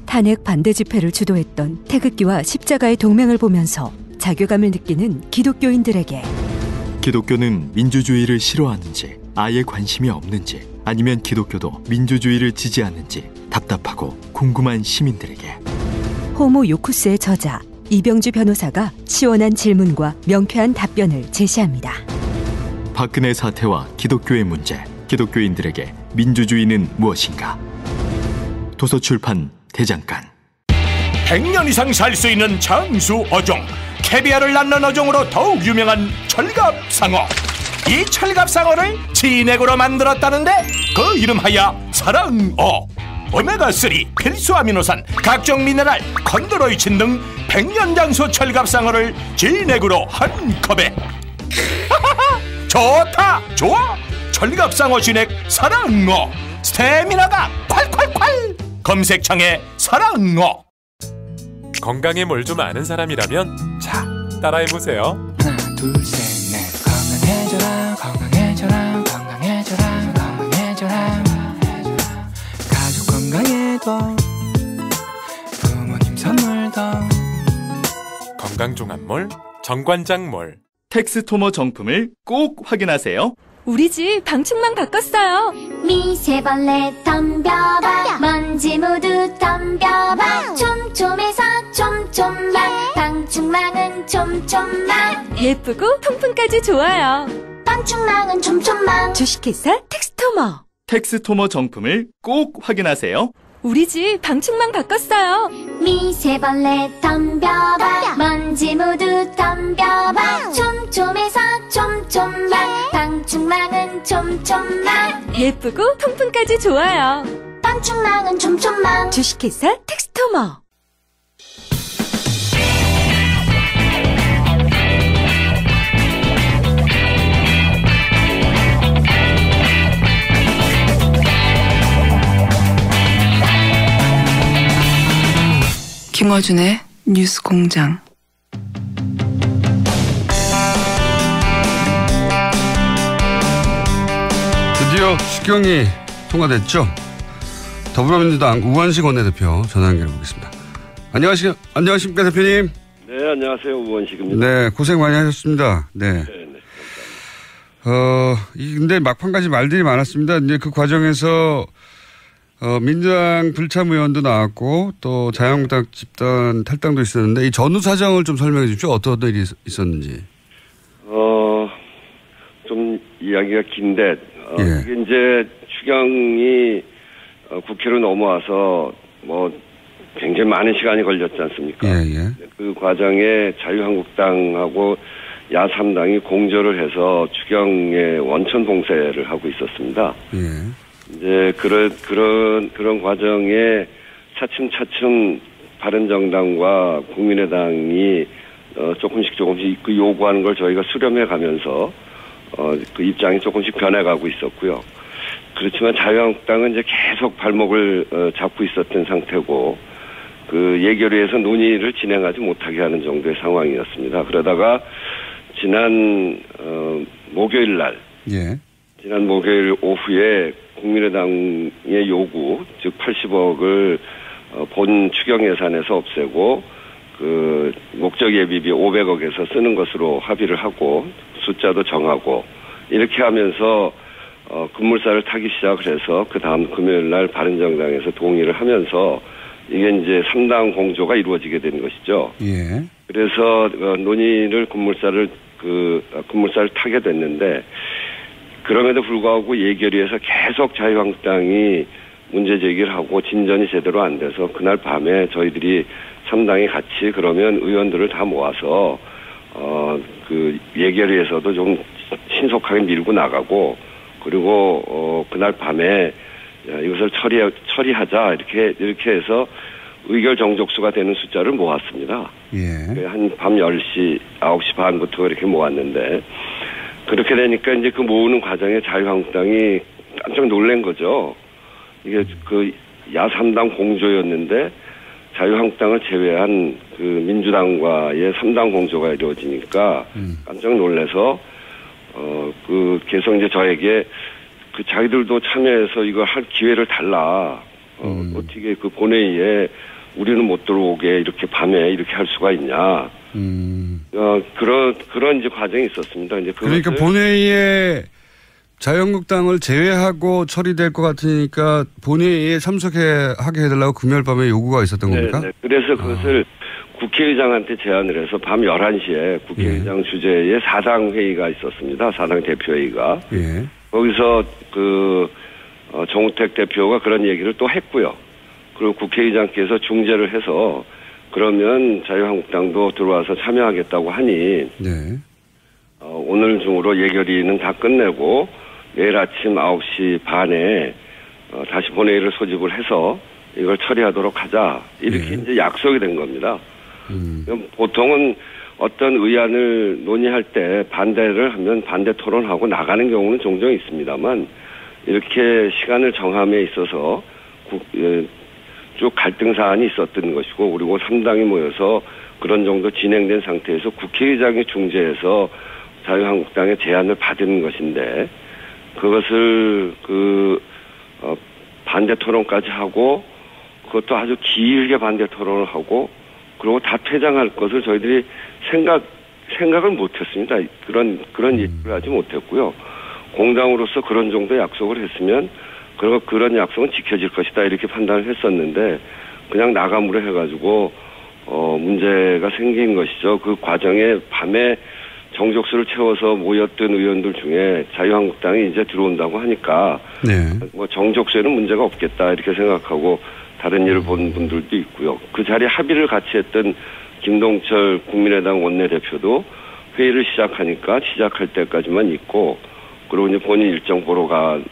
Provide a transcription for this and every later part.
탄핵 반대 집회를 주도했던 태극기와 십자가의 동맹을 보면서 자괴감을 느끼는 기독교인들에게 기독교는 민주주의를 싫어하는지, 아예 관심이 없는지, 아니면 기독교도 민주주의를 지지하는지 답답하고 궁금한 시민들에게 호모 요쿠스의 저자 이병주 변호사가 시원한 질문과 명쾌한 답변을 제시합니다. 박근혜 사태와 기독교의 문제, 기독교인들에게 민주주의는 무엇인가? 도서출판 대장간. 100년 이상 살 수 있는 장수 어종, 캐비아를 낳는 어종으로 더욱 유명한 철갑상어. 이 철갑상어를 진액으로 만들었다는데 그 이름하여 사랑어. 오메가3, 필수 아미노산, 각종 미네랄, 컨드로이친 등 100년 장수 철갑상어를 진액으로 한 컵에. 좋다, 좋아. 철갑상어 진액 사랑어. 스태미나가 콸콸콸. 검색창에 사랑어. 건강에 뭘 좀 아는 사람이라면 자, 따라해보세요. 하나 둘 셋 넷. 건강해져라 건강해져라 건강해져라 건강해져라. 가족 건강에도 부모님 선물도 건강종합몰 정관장몰. 텍스토머 정품을 꼭 확인하세요. 우리 집 방충망 바꿨어요. 미세벌레 덤벼봐, 먼지 모두 덤벼봐. 촘촘해서 촘촘만, 방충망은 촘촘만. 예쁘고 통풍까지 좋아요. 방충망은 촘촘만. 주식회사 텍스토머. 텍스토머 정품을 꼭 확인하세요. 우리 집 방충망 바꿨어요. 미세벌레 덤벼봐, 먼지 모두 덤벼봐. 촘촘해서 촘촘만, 방충망은 촘촘만. 예쁘고 통풍까지 좋아요. 방충망은 촘촘만. 주식회사 텍스토머. 김어준의 뉴스공장. 드디어 추경이 통과됐죠. 더불어민주당 우원식 원내대표 전화 연결해 보겠습니다. 안녕하십니까 대표님. 네, 안녕하세요. 우원식입니다. 네, 고생 많이 하셨습니다. 네. 근데 막판까지 말들이 많았습니다. 이제 그 과정에서 민주당 불참 의원도 나왔고 또 자유한국당 집단 탈당도 있었는데 이 전후 사정을 좀 설명해 주십시오. 어떤 일이 있었는지. 좀 이야기가 긴데 예. 이게 이제 추경이 국회로 넘어와서 뭐 굉장히 많은 시간이 걸렸지 않습니까? 예. 그 과정에 자유한국당하고 야3당이 공조를 해서 추경의 원천 봉쇄를 하고 있었습니다. 예. 이제 그런 과정에 차츰 바른정당과 국민의당이 조금씩 그 요구하는 걸 저희가 수렴해 가면서 그 입장이 조금씩 변해가고 있었고요. 그렇지만 자유한국당은 이제 계속 발목을 잡고 있었던 상태고 그 예결위에서 논의를 진행하지 못하게 하는 정도의 상황이었습니다. 그러다가 지난 목요일 날, 지난 목요일 오후에 국민의당의 요구, 즉 80억을 본 추경 예산에서 없애고 그 목적 예비비 500억에서 쓰는 것으로 합의를 하고 숫자도 정하고 이렇게 하면서 급물살을 타기 시작을 해서 그 다음 금요일 날 바른정당에서 동의를 하면서 이게 이제 3당 공조가 이루어지게 된 것이죠. 예. 그래서 논의를 급물살을 타게 됐는데 그럼에도 불구하고 예결위에서 계속 자유한국당이 문제 제기를 하고 진전이 제대로 안 돼서 그날 밤에 저희들이 3당이 같이 그러면 의원들을 다 모아서 그 예결위에서도 좀 신속하게 밀고 나가고 그리고 그날 밤에 이것을 처리하자 이렇게 해서 의결 정족수가 되는 숫자를 모았습니다. 예. 한 밤 10시, 9시 반부터 이렇게 모았는데 그렇게 되니까 이제 그 모으는 과정에 자유한국당이 깜짝 놀란 거죠. 이게 그 야3당 공조였는데 자유한국당을 제외한 그 민주당과의 3당 공조가 이루어지니까 깜짝 놀라서 그 계속 이제 저에게 그 자기들도 참여해서 이거 할 기회를 달라. 어떻게 그 본회의에 우리는 못 들어오게 이렇게 밤에 이렇게 할 수가 있냐. 그런 이제 과정이 있었습니다. 이제 그러니까 본회의에 자유한국당을 제외하고 처리될 것 같으니까 본회의에 참석하게 해달라고 금요일 밤에 요구가 있었던 겁니까? 네. 그래서 그것을 국회의장한테 제안을 해서 밤 11시에 국회의장 주재의 사당 회의가 있었습니다. 사당 대표회의가. 예. 거기서 정우택 대표가 그런 얘기를 또 했고요. 그리고 국회의장께서 중재를 해서 그러면 자유한국당도 들어와서 참여하겠다고 하니 오늘 중으로 예결위는 다 끝내고 내일 아침 9시 반에 다시 본회의를 소집을 해서 이걸 처리하도록 하자. 이렇게 이제 약속이 된 겁니다. 보통은 어떤 의안을 논의할 때 반대를 하면 반대 토론하고 나가는 경우는 종종 있습니다만 이렇게 시간을 정함에 있어서 쭉 갈등 사안이 있었던 것이고 그리고 3당이 모여서 그런 정도 진행된 상태에서 국회의장이 중재해서 자유한국당의 제안을 받은 것인데 그것을 반대 토론까지 하고 그것도 아주 길게 반대 토론을 하고 그리고 다 퇴장할 것을 저희들이 생각을 못했습니다. 그런 얘기를 하지 못했고요. 공당으로서 그런 정도 약속을 했으면 그런 약속은 지켜질 것이다 이렇게 판단을 했었는데 그냥 나가무로 해가지고 문제가 생긴 것이죠. 그 과정에 밤에 정족수를 채워서 모였던 의원들 중에 자유한국당이 이제 들어온다고 하니까 뭐 정족수에는 문제가 없겠다 이렇게 생각하고 다른 일을 본 분들도 있고요. 그 자리에 합의를 같이 했던 김동철 국민의당 원내대표도 회의를 시작할 때까지만 있고 그리고 이제 본인 일정 보러 갈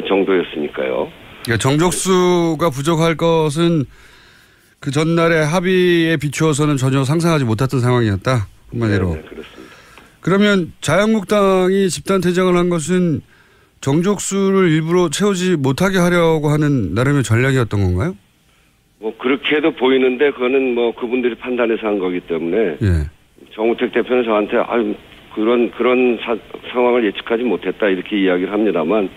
정도였으니까요. 그러니까 정족수가 부족할 것은 그 전날의 합의에 비추어서는 전혀 상상하지 못했던 상황이었다. 한마디로. 네, 그렇습니다. 그러면 자유한국당이 집단 퇴장을 한 것은 정족수를 일부러 채우지 못하게 하려고 하는 나름의 전략이었던 건가요? 뭐 그렇게도 보이는데 그거는 뭐 그분들이 판단해서 한 거기 때문에 정우택 대표는 저한테 그런 상황을 예측하지 못했다 이렇게 이야기를 합니다만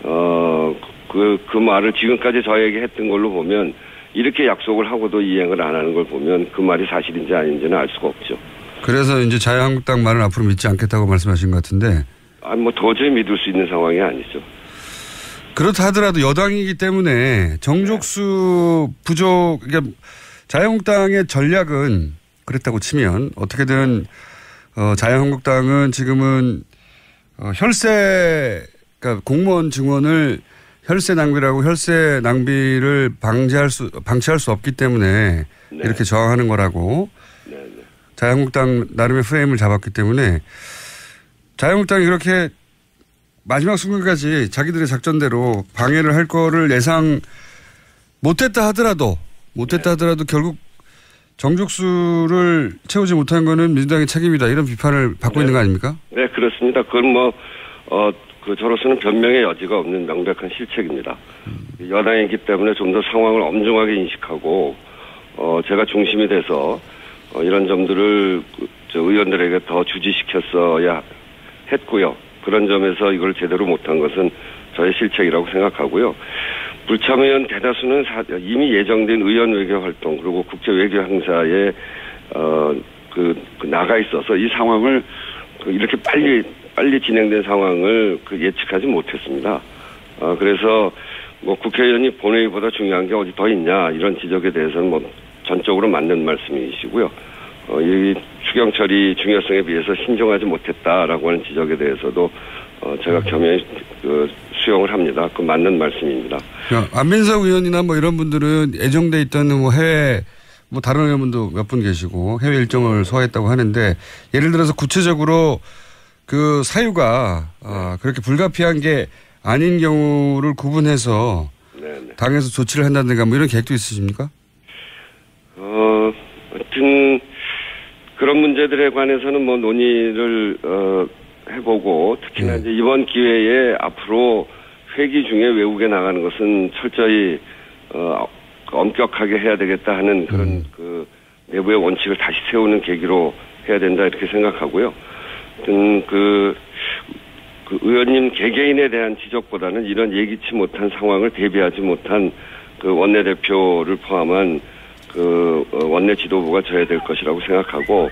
그 말을 지금까지 저에게 했던 걸로 보면 이렇게 약속을 하고도 이행을 안 하는 걸 보면 그 말이 사실인지 아닌지는 알 수가 없죠. 그래서 이제 자유한국당 말은 앞으로 믿지 않겠다고 말씀하신 것 같은데. 뭐 도저히 믿을 수 있는 상황이 아니죠. 그렇다 하더라도 여당이기 때문에 정족수 부족, 그러니까 자유한국당의 전략은 그랬다고 치면 어떻게든 자유한국당은 지금은 그러니까 공무원 증원을 혈세 낭비라고 혈세 낭비를 방치할 수 없기 때문에 이렇게 저항하는 거라고 자유한국당 나름의 프레임을 잡았기 때문에 자유한국당이 그렇게 마지막 순간까지 자기들의 작전대로 방해를 할 거를 예상 못했다 하더라도 결국 정족수를 채우지 못한 거는 민주당의 책임이다 이런 비판을 받고 있는 거 아닙니까? 네, 그렇습니다. 그건 저로서는 변명의 여지가 없는 명백한 실책입니다. 여당이기 때문에 좀 더 상황을 엄중하게 인식하고 제가 중심이 돼서 이런 점들을 의원들에게 더 주지시켰어야 했고요. 그런 점에서 이걸 제대로 못한 것은 저의 실책이라고 생각하고요. 불참의원 대다수는 이미 예정된 의원 외교 활동 그리고 국제 외교 행사에 나가 있어서 이 상황을 이렇게 빨리 진행된 상황을 예측하지 못했습니다. 그래서 뭐 국회의원이 본회의보다 중요한 게 어디 더 있냐 이런 지적에 대해서는 뭐 전적으로 맞는 말씀이시고요. 이 추경 처리 중요성에 비해서 신중하지 못했다라고 하는 지적에 대해서도 제가 겸허히 수용을 합니다. 그 맞는 말씀입니다. 안민석 의원이나 뭐 이런 분들은 예정돼 있던 뭐 해외 뭐 다른 의원분도 몇 분 계시고 해외 일정을 소화했다고 하는데 예를 들어서 구체적으로 그 사유가 그렇게 불가피한 게 아닌 경우를 구분해서 당에서 조치를 한다든가 뭐 이런 계획도 있으십니까? 하여튼 그런 문제들에 관해서는 뭐 논의를 해보고 특히나 이제 이번 기회에 앞으로 회기 중에 외국에 나가는 것은 철저히 엄격하게 해야 되겠다 하는 그런 내부의 원칙을 다시 세우는 계기로 해야 된다 이렇게 생각하고요. 그 의원님 개개인에 대한 지적보다는 이런 예기치 못한 상황을 대비하지 못한 그 원내대표를 포함한 원내 지도부가 져야 될 것이라고 생각하고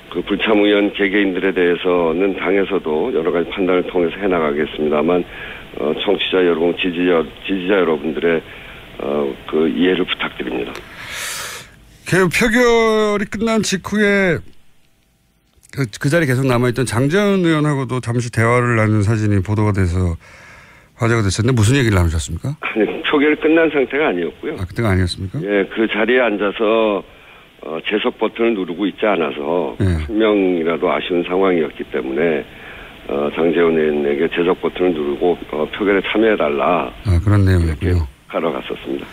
그 불참의원 개개인들에 대해서는 당에서도 여러 가지 판단을 통해서 해나가겠습니다만 청취자 여러분, 지지자 여러분들의 그 이해를 부탁드립니다. 표결이 끝난 직후에 그 자리에 계속 남아있던 장재원 의원하고도 잠시 대화를 나눈 사진이 보도가 돼서 화제가 됐었는데 무슨 얘기를 나누셨습니까? 아니, 표결이 끝난 상태가 아니었고요. 그때가 아니었습니까? 예, 그 자리에 앉아서 재석 버튼을 누르고 있지 않아서 한 명이라도 아쉬운 상황이었기 때문에 장재원 의원에게 재석 버튼을 누르고 표결에 참여해달라. 그런 내용이었군요. 하러 갔었습니다.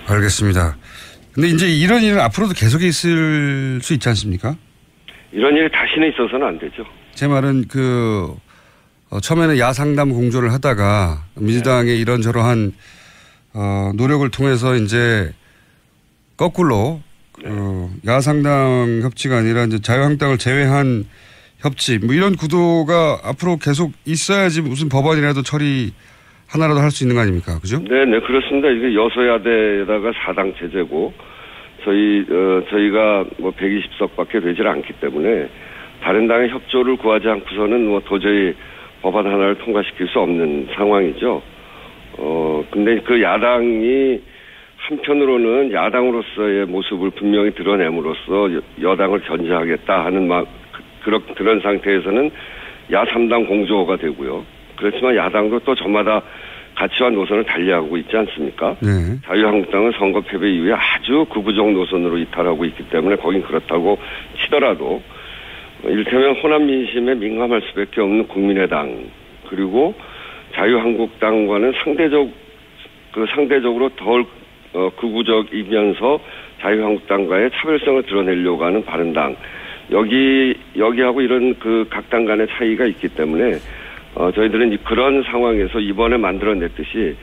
알겠습니다. 근데 이제 이런 일은 앞으로도 계속 있을 수 있지 않습니까? 이런 일이 다시는 있어서는 안 되죠. 제 말은 처음에는 야상담 공조를 하다가 민주당의 이런저러한 노력을 통해서 이제 거꾸로 야상당 협치가 아니라 이제 자유한국당을 제외한 협치 뭐 이런 구도가 앞으로 계속 있어야지 무슨 법안이라도 처리 하나라도 할 수 있는 거 아닙니까? 그죠? 네, 그렇습니다. 이게 여소야대에다가 4당 체제고 저희가 뭐 120석밖에 되질 않기 때문에 다른 당의 협조를 구하지 않고서는 뭐 도저히 법안 하나를 통과시킬 수 없는 상황이죠. 근데 그 야당이 한편으로는 야당으로서의 모습을 분명히 드러냄으로써 여당을 견제하겠다 하는 그런 상태에서는 야3당 공조가 되고요. 그렇지만 야당도 또 저마다 가치와 노선을 달리하고 있지 않습니까? 네. 자유한국당은 선거 패배 이후에 아주 극우적 노선으로 이탈하고 있기 때문에 거긴 그렇다고 치더라도 이를테면 호남 민심에 민감할 수밖에 없는 국민의당 그리고 자유한국당과는 상대적으로 덜 극우적이면서 자유한국당과의 차별성을 드러내려고 하는 바른당 여기하고 이런 그 각 당 간의 차이가 있기 때문에 저희들은 그런 상황에서 이번에 만들어냈듯이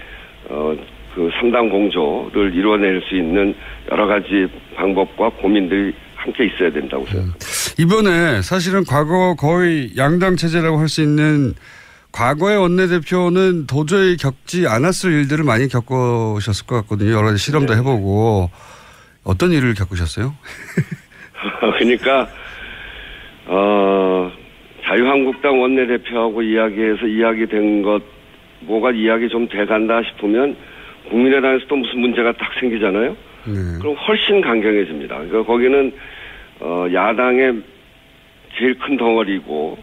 그 3당 공조를 이뤄낼 수 있는 여러 가지 방법과 고민들이 함께 있어야 된다고 생각합니다. 이번에 사실은 과거 거의 양당 체제라고 할 수 있는 과거의 원내대표는 도저히 겪지 않았을 일들을 많이 겪으셨을 것 같거든요. 여러 가지 실험도 해보고. 어떤 일을 겪으셨어요? 그러니까 자유한국당 원내대표하고 이야기해서 이야기된 것 뭐가 이야기 좀 돼간다 싶으면 국민의당에서 또 무슨 문제가 딱 생기잖아요. 그럼 훨씬 강경해집니다. 그러니까 거기는 야당의 제일 큰 덩어리고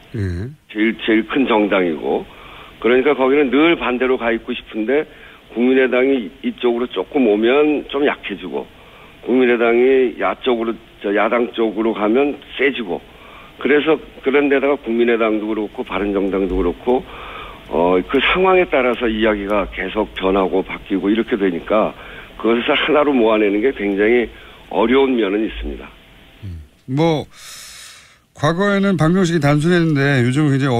제일 큰 정당이고 그러니까 거기는 늘 반대로 가 있고 싶은데 국민의당이 이쪽으로 조금 오면 좀 약해지고 국민의당이 야당 쪽으로 가면 세지고 그래서 그런 데다가 국민의당도 그렇고 바른정당도 그렇고 그 상황에 따라서 이야기가 계속 변하고 바뀌고 이렇게 되니까 그것을 하나로 모아내는 게 굉장히 어려운 면은 있습니다. 뭐 과거에는 방정식이 단순했는데 요즘은 굉장히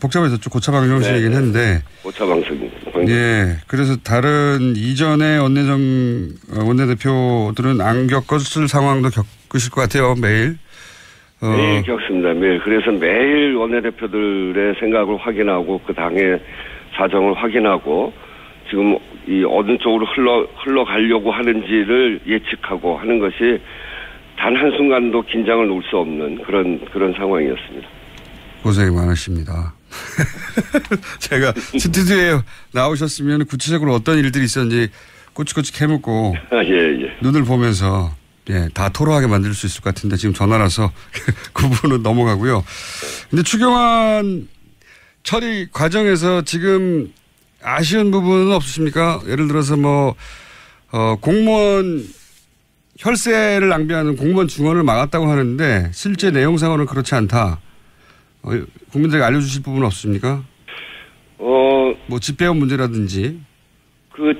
복잡해졌죠. 고차 방정식이긴 한데. 고차 방정식. 예. 그래서 다른 이전의 원내대표들은 안 겪었을 상황도 겪으실 것 같아요. 매일. 매일 겪습니다. 매일. 그래서 매일 원내대표들의 생각을 확인하고 그 당의 사정을 확인하고 지금 이 어느 쪽으로 흘러가려고 하는지를 예측하고 하는 것이 단 한순간도 긴장을 놓을 수 없는 그런 상황이었습니다. 고생이 많으십니다. 제가 스튜디오에 나오셨으면 구체적으로 어떤 일들이 있었는지 꼬치꼬치 캐묻고 예. 눈을 보면서 다 토로하게 만들 수 있을 것 같은데 지금 전화라서 그 부분은 넘어가고요. 근데 추경안 처리 과정에서 지금 아쉬운 부분은 없으십니까? 예를 들어서 공무원 혈세를 낭비하는 공무원 증언을 막았다고 하는데 실제 내용상으로는 그렇지 않다. 국민들에게 알려주실 부분은 없습니까? 집배원 문제라든지. 그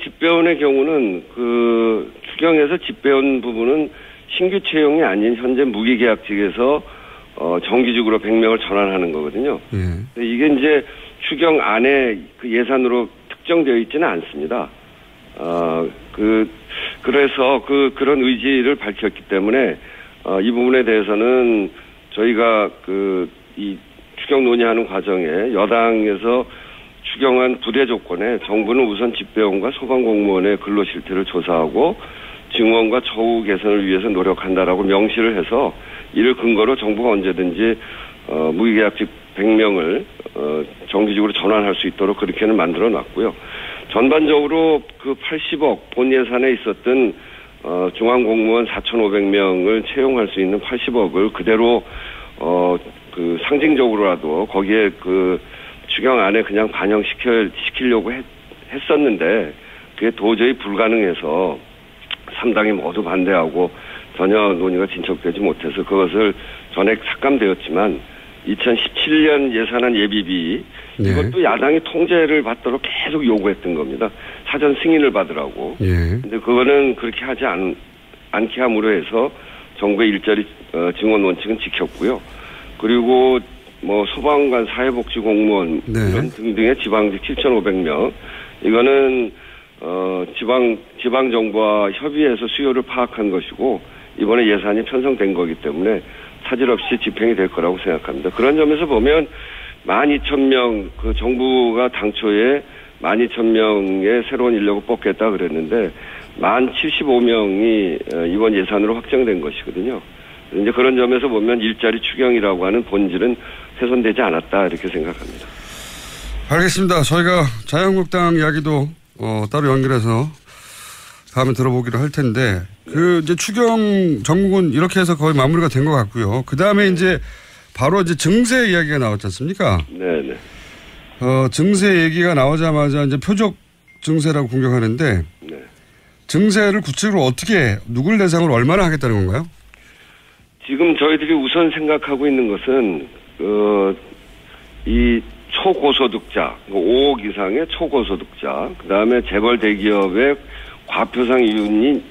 집배원의 경우는 그 추경에서 집배원 부분은 신규 채용이 아닌 현재 무기계약직에서 정규직으로 100명을 전환하는 거거든요. 이게 이제 추경 안에 그 예산으로 특정되어 있지는 않습니다. 그래서 그런 의지를 밝혔기 때문에 이 부분에 대해서는 저희가 이 추경 논의하는 과정에 여당에서 추경안 부대 조건에 정부는 우선 집배원과 소방공무원의 근로 실태를 조사하고 증원과 처우 개선을 위해서 노력한다라고 명시를 해서 이를 근거로 정부가 언제든지 무기계약직 100명을 정규직으로 전환할 수 있도록 그렇게는 만들어 놨고요. 전반적으로 그 80억 본 예산에 있었던 중앙공무원 4,500명을 채용할 수 있는 80억을 그대로 그 상징적으로라도 거기에 그 추경 안에 그냥 반영시키려고 했었는데 그게 도저히 불가능해서 3당이 모두 반대하고 전혀 논의가 진척되지 못해서 그것을 전액 삭감되었지만 2017년 예산안 예비비 네. 이것도 야당이 통제를 받도록 계속 요구했던 겁니다. 사전 승인을 받으라고. 예. 근데 그거는 그렇게 하지 않게 함으로 해서 정부의 일자리 증원 원칙은 지켰고요. 그리고 뭐 소방관, 사회복지공무원 네. 이런 등등의 지방직 7,500명 이거는 지방 정부와 협의해서 수요를 파악한 것이고 이번에 예산이 편성된 거기 때문에 차질 없이 집행이 될 거라고 생각합니다. 그런 점에서 보면 12,000명 그 정부가 당초에 12,000명의 새로운 인력을 뽑겠다 그랬는데 1075명이 이번 예산으로 확정된 것이거든요. 이제 그런 점에서 보면 일자리 추경이라고 하는 본질은 훼손되지 않았다 이렇게 생각합니다. 알겠습니다. 저희가 자유한국당 이야기도 따로 연결해서 다음에 들어보기로 할 텐데 그 이제 추경 정국은 이렇게 해서 거의 마무리가 된 것 같고요. 그 다음에 이제 바로 이제 증세 이야기가 나왔지 않습니까? 네네. 증세 얘기가 나오자마자 이제 표적 증세라고 공격하는데 네. 증세를 구체적으로 어떻게 누굴 대상으로 얼마나 하겠다는 건가요? 지금 저희들이 우선 생각하고 있는 것은 이 초고소득자, 5억 이상의 초고소득자, 그 다음에 재벌 대기업의 과표상 이윤이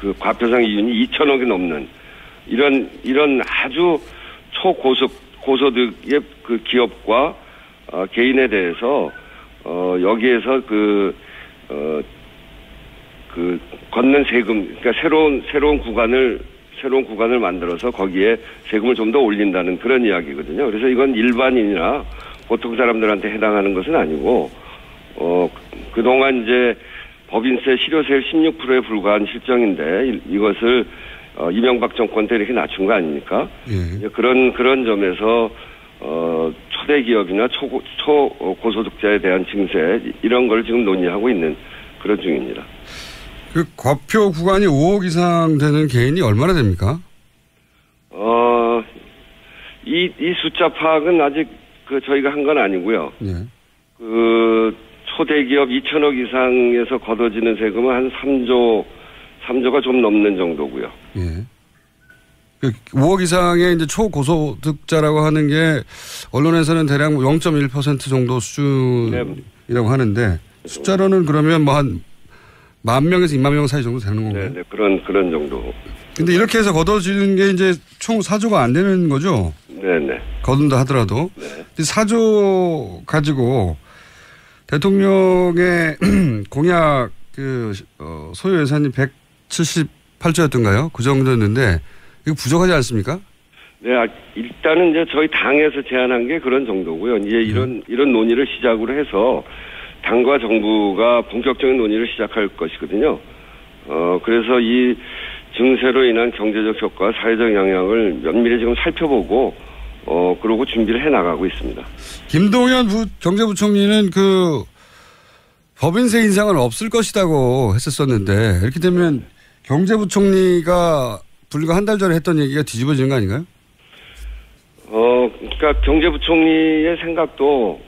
2천억이 넘는 이런 아주 고소득의 그 기업과 개인에 대해서 여기에서 그 걷는 세금, 그러니까 새로운 구간을 만들어서 거기에 세금을 좀 더 올린다는 그런 이야기거든요. 그래서 이건 일반인이나 보통 사람들한테 해당하는 것은 아니고, 그동안 이제 법인세, 실효세율 16%에 불과한 실정인데, 이것을, 이명박 정권 때 이렇게 낮춘 거 아닙니까? 예. 그런 점에서, 초대기업이나 초고소득자에 대한 증세, 이런 걸 지금 논의하고 있는 그런 중입니다. 그 과표 구간이 5억 이상 되는 개인이 얼마나 됩니까? 이 숫자 파악은 아직 저희가 한 건 아니고요. 예. 초대기업 2천억 이상에서 걷어지는 세금은 한 3조가 좀 넘는 정도고요. 예. 5억 이상의 이제 초고소득자라고 하는 게 언론에서는 대략 0.1% 정도 수준이라고 하는데 숫자로는 그러면 뭐 한 10,000명에서 20,000명 사이 정도 되는 건가요? 네, 그런 정도. 근데 이렇게 해서 걷어지는 게 이제 총 4조가 안 되는 거죠? 네네. 거둔다 하더라도. 네. 4조 가지고 대통령의 공약 소요 예산이 178조였던가요? 그 정도였는데 이거 부족하지 않습니까? 네, 일단은 이제 저희 당에서 제안한 게 그런 정도고요. 이제 이런 논의를 시작으로 해서 당과 정부가 본격적인 논의를 시작할 것이거든요. 그래서 이 증세로 인한 경제적 효과, 사회적 영향을 면밀히 지금 살펴보고, 그러고 준비를 해 나가고 있습니다. 김동연 경제부총리는 법인세 인상은 없을 것이라고 했었었는데, 이렇게 되면 경제부총리가 불과 한 달 전에 했던 얘기가 뒤집어지는 거 아닌가요? 그러니까 경제부총리의 생각도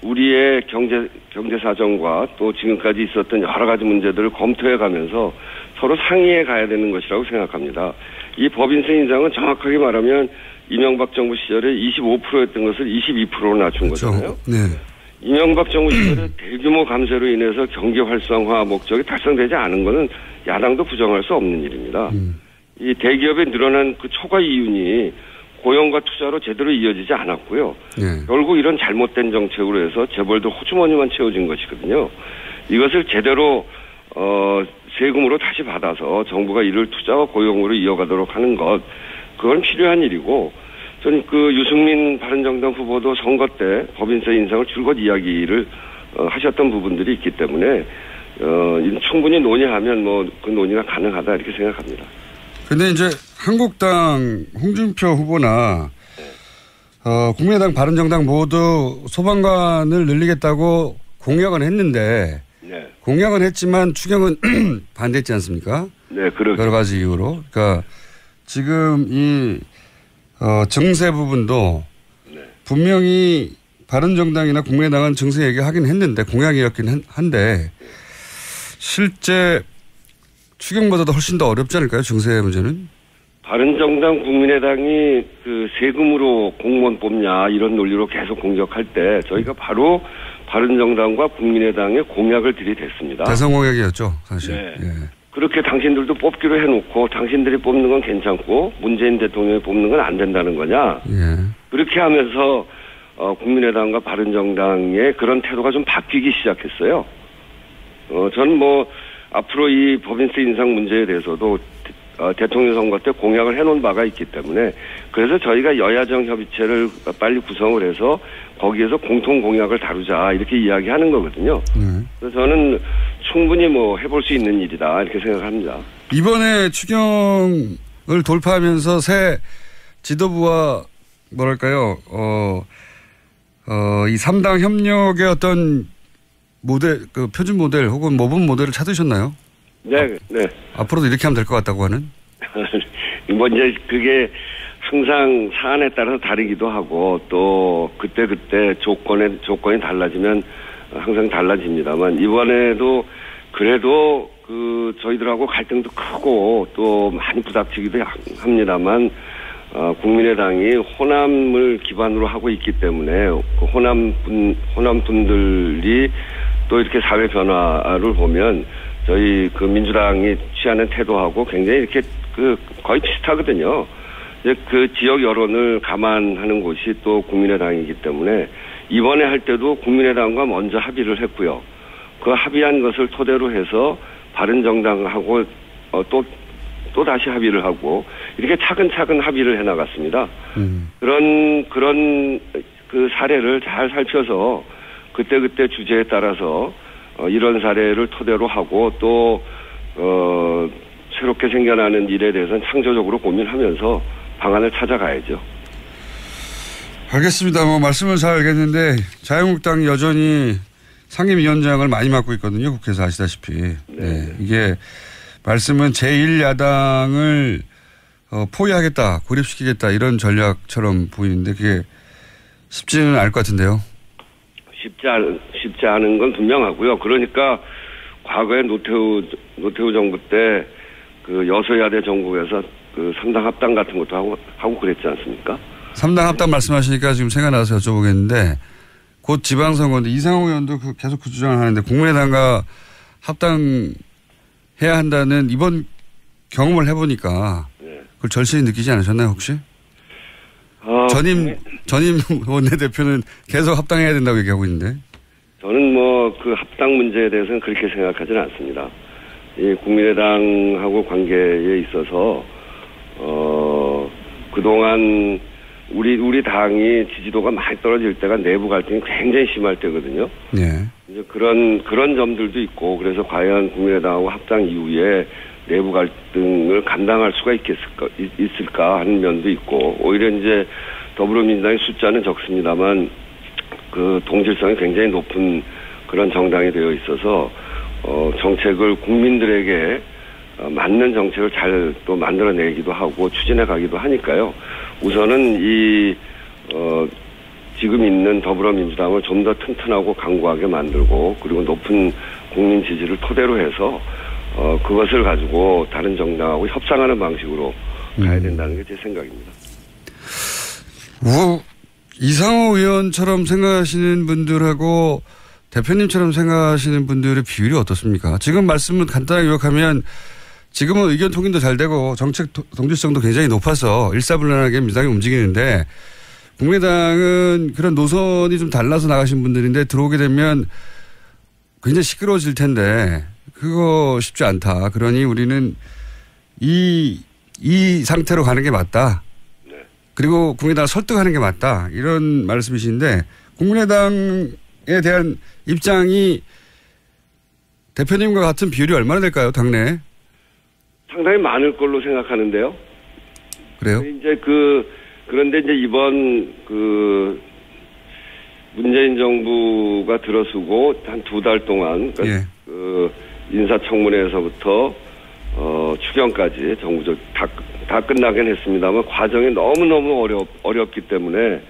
우리의 경제 사정과 또 지금까지 있었던 여러 가지 문제들을 검토해 가면서 서로 상의해 가야 되는 것이라고 생각합니다. 이 법인세 인상은 정확하게 말하면 이명박 정부 시절에 25%였던 것을 22%로 낮춘 그렇죠. 거잖아요. 네. 이명박 정부 시절에 대규모 감세로 인해서 경기 활성화 목적이 달성되지 않은 것은 야당도 부정할 수 없는 일입니다. 이 대기업에 늘어난 그 초과 이윤이 고용과 투자로 제대로 이어지지 않았고요. 네. 결국 이런 잘못된 정책으로 해서 재벌들 호주머니만 채워진 것이거든요. 이것을 제대로 세금으로 다시 받아서 정부가 이를 투자와 고용으로 이어가도록 하는 것, 그건 필요한 일이고, 저는 유승민 바른정당 후보도 선거 때 법인세 인상을 줄곧 이야기를 하셨던 부분들이 있기 때문에 충분히 논의하면 뭐 그 논의가 가능하다 이렇게 생각합니다. 근데 이제 한국당 홍준표 후보나 국민의당 바른정당 모두 소방관을 늘리겠다고 공약은 했는데 네. 공약은 했지만 추경은 반대했지 않습니까? 네, 그렇죠. 여러 가지 이유로. 그러니까 지금 이 증세 부분도 분명히 바른정당이나 국민의당은 증세 얘기하긴 했는데 공약이었긴 한데 실제 추경보다도 훨씬 더 어렵지 않을까요? 증세 문제는? 바른정당 국민의당이 그 세금으로 공무원 뽑냐 이런 논리로 계속 공격할 때 저희가 바로 바른정당과 국민의당의 공약을 들이댔습니다. 대선 공약이었죠, 사실. 네. 예. 그렇게 당신들도 뽑기로 해놓고 당신들이 뽑는 건 괜찮고 문재인 대통령이 뽑는 건 안 된다는 거냐. 예. 그렇게 하면서 국민의당과 바른정당의 그런 태도가 좀 바뀌기 시작했어요. 저는 뭐 앞으로 이 법인세 인상 문제에 대해서도 대통령 선거 때 공약을 해놓은 바가 있기 때문에 그래서 저희가 여야정 협의체를 빨리 구성을 해서 거기에서 공통 공약을 다루자 이렇게 이야기하는 거거든요. 그래서 저는 충분히 뭐 해볼 수 있는 일이다 이렇게 생각합니다. 이번에 추경을 돌파하면서 새 지도부와 뭐랄까요, 이 3당 협력의 어떤 모델, 그 표준 모델 혹은 모범 모델을 찾으셨나요? 네, 네. 앞으로도 이렇게 하면 될 것 같다고 하는? 뭐 이제 그게 항상 사안에 따라서 다르기도 하고 또 그때 조건이 달라지면 항상 달라집니다만 이번에도 그래도 그 저희들하고 갈등도 크고 또 많이 부닥치기도 합니다만 국민의당이 호남을 기반으로 하고 있기 때문에 그 호남 분들이 또 이렇게 사회 변화를 보면 저희 그 민주당이 취하는 태도하고 굉장히 이렇게 그 거의 비슷하거든요. 이제 그 지역 여론을 감안하는 곳이 또 국민의당이기 때문에 이번에 할 때도 국민의당과 먼저 합의를 했고요. 그 합의한 것을 토대로 해서 바른정당하고 또 다시 합의를 하고 이렇게 차근차근 합의를 해 나갔습니다. 그런 그 사례를 잘 살펴서 그때 주제에 따라서 이런 사례를 토대로 하고 또 새롭게 생겨나는 일에 대해서는 창조적으로 고민하면서 방안을 찾아가야죠. 알겠습니다. 뭐 말씀은 잘 알겠는데 자유한국당이 여전히 상임위원장을 많이 맡고 있거든요. 국회에서 아시다시피. 네. 이게 말씀은 제1야당을 포위하겠다, 고립시키겠다 이런 전략처럼 보이는데 그게 쉽지는 않을 것 같은데요. 쉽지 않은 건 분명하고요. 그러니까 과거에 노태우 정부 때 그 여소야대 정부에서 그 3당 합당 같은 것도 하고 그랬지 않습니까? 3당 합당 말씀하시니까 지금 생각나서 여쭤보겠는데 곧 지방선거인데 이상호 의원도 계속 그 주장을 하는데 국민의당과 합당해야 한다는 이번 경험을 해보니까 그걸 절실히 느끼지 않으셨나요 혹시? 전임 원내대표는 계속 합당해야 된다고 얘기하고 있는데. 저는 뭐 그 합당 문제에 대해서는 그렇게 생각하지는 않습니다. 이 국민의당하고 관계에 있어서 그동안 우리 당이 지지도가 많이 떨어질 때가 내부 갈등이 굉장히 심할 때거든요. 네. 이제 그런 점들도 있고 그래서 과연 국민의당하고 합당 이후에 내부 갈등을 감당할 수가 있을까 하는 면도 있고 오히려 이제 더불어민주당의 숫자는 적습니다만 그 동질성이 굉장히 높은 그런 정당이 되어 있어서 정책을 국민들에게 맞는 정책을 잘 또 만들어내기도 하고 추진해 가기도 하니까요. 우선은 지금 있는 더불어민주당을 좀 더 튼튼하고 강고하게 만들고 그리고 높은 국민 지지를 토대로 해서 그것을 가지고 다른 정당하고 협상하는 방식으로 가야 된다는 게 제 생각입니다. 이상호 의원처럼 생각하시는 분들하고 대표님처럼 생각하시는 분들의 비율이 어떻습니까? 지금 말씀을 간단하게 요약하면 지금은 의견 통일도 잘 되고 정책 동질성도 굉장히 높아서 일사불란하게 민주당이 움직이는데 국민의당은 그런 노선이 좀 달라서 나가신 분들인데 들어오게 되면 굉장히 시끄러워질 텐데 그거 쉽지 않다. 그러니 우리는 이 상태로 가는 게 맞다. 그리고 국민의당을 설득하는 게 맞다. 이런 말씀이신데 국민의당에 대한 입장이 대표님과 같은 비율이 얼마나 될까요, 당내? 상당히 많을 걸로 생각하는데요. 그래요? 이제 그런데 이제 이번 문재인 정부가 들어서고 한 2달 동안 그러니까 예. 인사청문회에서부터 추경까지 정부적 다 끝나긴 했습니다만 과정이 너무너무 어렵기 때문에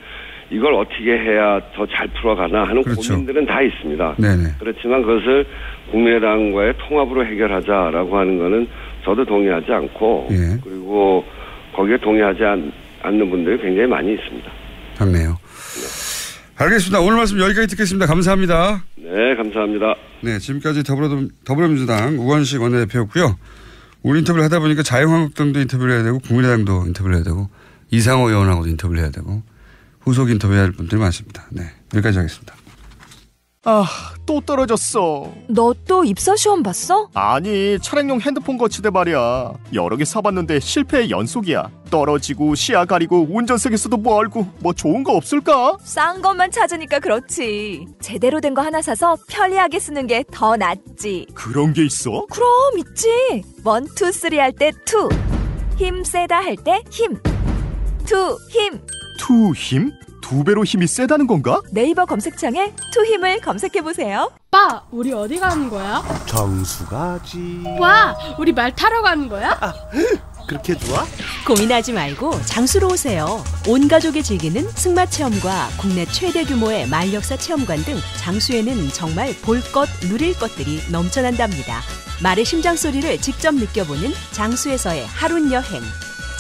이걸 어떻게 해야 더 잘 풀어가나 하는 그렇죠. 고민들은 다 있습니다. 네네. 그렇지만 그것을 국민의당과의 통합으로 해결하자라고 하는 거는 저도 동의하지 않고 예. 그리고 거기에 동의하지 않는 분들이 굉장히 많이 있습니다. 당내요. 알겠습니다. 오늘 말씀 여기까지 듣겠습니다. 감사합니다. 네, 감사합니다. 네, 지금까지 더불어민주당 우원식 원내대표였고요. 오늘 인터뷰를 하다 보니까 자유한국당도 인터뷰를 해야 되고 국민의당도 인터뷰를 해야 되고 이상호 의원하고도 인터뷰를 해야 되고 후속 인터뷰해야 할 분들이 많습니다. 네, 여기까지 하겠습니다. 또 떨어졌어. 너 또 입사 시험 봤어? 아니, 차량용 핸드폰 거치대 말이야. 여러 개 사봤는데 실패의 연속이야. 떨어지고 시야 가리고 운전석에서도 멀고 뭐 좋은 거 없을까? 싼 것만 찾으니까 그렇지. 제대로 된 거 하나 사서 편리하게 쓰는 게 더 낫지. 그런 게 있어? 그럼 있지. 1, 2, 3 할 때 2. 힘 세다 할 때 힘. 2 힘. 2 힘? 2배로 힘이 세다는 건가? 네이버 검색창에 2 힘을 검색해보세요. 오빠, 우리 어디 가는 거야? 정수 가지. 와, 우리 말 타러 가는 거야? 그렇게 좋아? 고민하지 말고 장수로 오세요. 온 가족이 즐기는 승마 체험과 국내 최대 규모의 말역사 체험관 등 장수에는 정말 볼 것, 누릴 것들이 넘쳐난답니다. 말의 심장 소리를 직접 느껴보는 장수에서의 하룬 여행.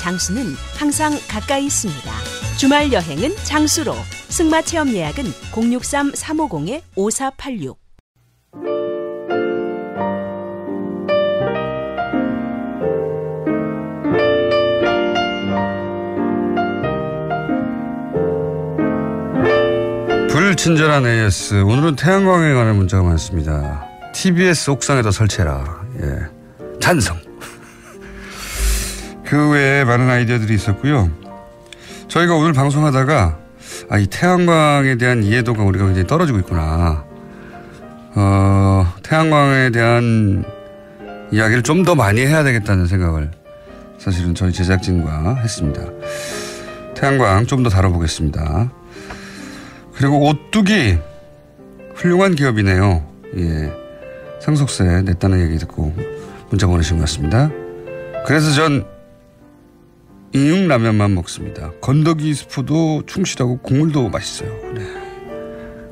장수는 항상 가까이 있습니다. 주말 여행은 장수로. 승마 체험 예약은 063-350-5486. 불친절한 AS. 오늘은 태양광에 관한 문자가 많습니다. TBS 옥상에다 설치해라. 예. 찬성. 그 외에 많은 아이디어들이 있었고요. 저희가 오늘 방송하다가 이 태양광에 대한 이해도가 우리가 굉장히 떨어지고 있구나. 태양광에 대한 이야기를 좀 더 많이 해야 되겠다는 생각을 사실은 저희 제작진과 했습니다. 태양광 좀 더 다뤄보겠습니다. 그리고 오뚜기 훌륭한 기업이네요. 예. 상속세 냈다는 얘기 듣고 문자 보내신 것 같습니다. 그래서 전 인육라면만 먹습니다. 건더기 스프도 충실하고 국물도 맛있어요. 네.